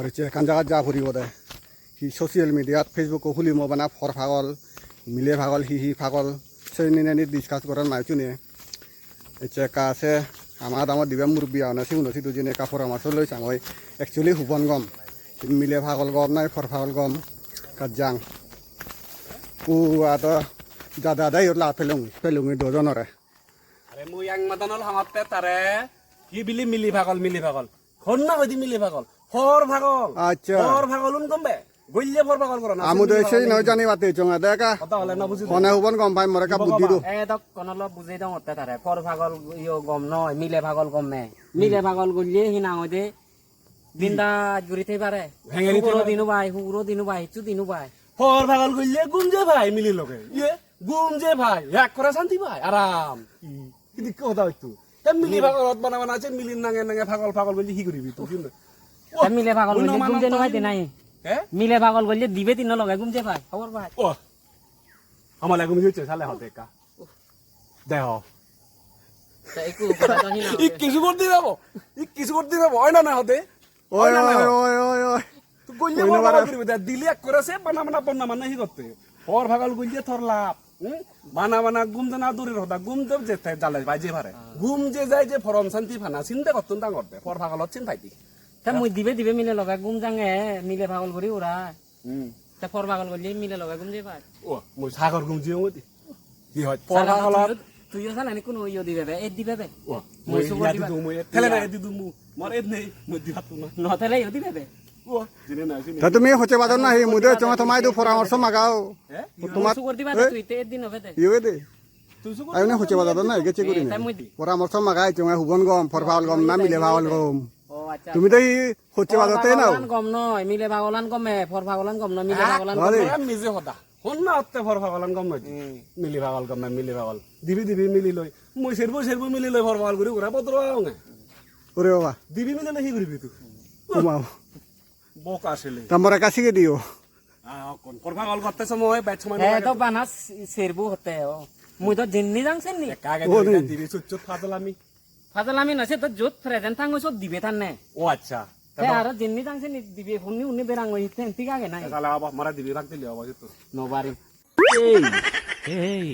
মৰিছে এখন জেগাত যা ফুৰিব দে সি ছ'চিয়েল মিডিয়াত ফেচবুকো খুলি মই বানা ফৰ ভাগল মিলে ভাগল সি ভাগল চেনি ডিছকাছ কৰাৰ নাইছো নে এতিয়া কা আছে আমাৰ দামত দিবা মুৰব্বী আনে চিউনচি দুজনে কাপোৰ আমাৰ লৈ চাং হয় একচুৱেলি হুবন গম মিলে ভাগল গম নাই ফৰ ভাগল গম কাজাং কুৱাটো দাদা দাই লা পেলুঙি দুজনৰে আরে মই ইয়াং মাদানল হাঙতে তারে কি বিলি মিলি ভাগল খন্না হইদি মিলি ভাগল ফর ভাগল আচ্ছা ফর ভাগলুন গমবে গইলে ফর ভাগল করো না আমুদে সেই নয় জানি বাতে চঙা দেখা কথা হলে না বুঝি কোনে হুবন গম পাই মরে কা বুদ্ধি দু এ দক কোনল বুঝাই দাও অতে তারে ফর ভাগল ইয়ো গম নয় মিলে ভাগল গম নে মিলে ভাগল গইলে হিনা হইদে বিন্দা গুরিতে পারে ভেঙেলি হুগুরো দিনু ভাই চু দিনু ভাই ফর ভাগল গইলে গুমজে ভাই মিলি লগে ইয়ে গুমজে ভাই এক করে শান্তি ভাই আরাম কি দিক কথা হইতো তে মিলি ভাগলত বানা আছে মিলি নাঙে ভাগল গইলে কি করিবি তুই কিন্তু মিলে ভাগল গইলে গুমজে নয় দে নাই হে মিলে ভাগল গইলে দিবে তিন লগে গুমজে ভাই খবর ভাই ও আমার লাগি হইছে সালে হতে কা দেহ তা একু কথা তো হিনা ই কিছু করতে যাব হয় না হতে ওই তুই গইলে ভাগল করিবি দিলি এক করেছে বন্না মানে হি করতে ফর ভাগল গইলে থর লাভ বানা গুমদে না দূরের হতা গুমদে যে জালে বাজে ভারে গুম যে যায় যে ফরম শান্তি ফানা চিন্তা করতুন তা করতে ফর ভাগলত চিন পাইতি তা মুই দিবে মিলে লগে গুম জাঙে মিলে ভাগল করি ওরা তা ফর ভাগল গইলে মিলে লগে গুমজে ভাই ও মই সাগর গুম জিও মতি কি হয় ফর ভাগলত তুইও জানানি কোন ইয়ো দিবে বে এ দিবে বে ও মই ইয়া দিদু মই থেলে না দিদু মু মর এদ নেই মই দিহাতু না নতেলে ইয়ো দিবে বে ও জিনে না জিনে তা তুমি হচ্ছে বাদন না হে মুদে চঙা তোমাই দু পরামর্শ মাগাও হে তোমার সুগর দিবা তুই তে দিন হবে দে ইয়ে দে তুই সুগর আইনে হচ্ছে বাদন না গেছে করি না পরামর্শ মাগাই চঙা হুবন গম ফর ভাগল গম না মিলে ভাগল গম ও আচ্ছা তুমি তো হচ্ছে বাদতে নাও গম নয় মিলে ভাগলান গমে ফর ভাগলান গম নয় মিলে ভাগলান আমি নিজে হতা হন না হতে ফর ভাগলান গম নয় মিলি ভাগল গম না মিলি ভাগল দিবি মিলি লই মই সেরবো মিলি লই ফর ভাগল করি ওরা পত্র আওঙে ওরে বাবা দিবি মিলে না কি করিবি তুই তোমাও বক আসলে তোমার কাছে দিও কোন ফর ভাগল করতে সময় ব্যাচ সময় এ তো বানাস সেরবু হতে ও মুই তো জিন্নি জাংছেন নি কাগে দিবি চুচ্চুত ফাদলামি ফাজলামি নছে তো জোত প্রেজেন্ট থাঙ্গ সব দিবে থান নে ও আচ্ছা তে আর জিন্নি জাংছেন নি দিবে উনি বেরাং ওই ঠিক আগে নাই তাহলে আবার মারা দিবি রাখ দিলি আবার তো নোবারি Hey.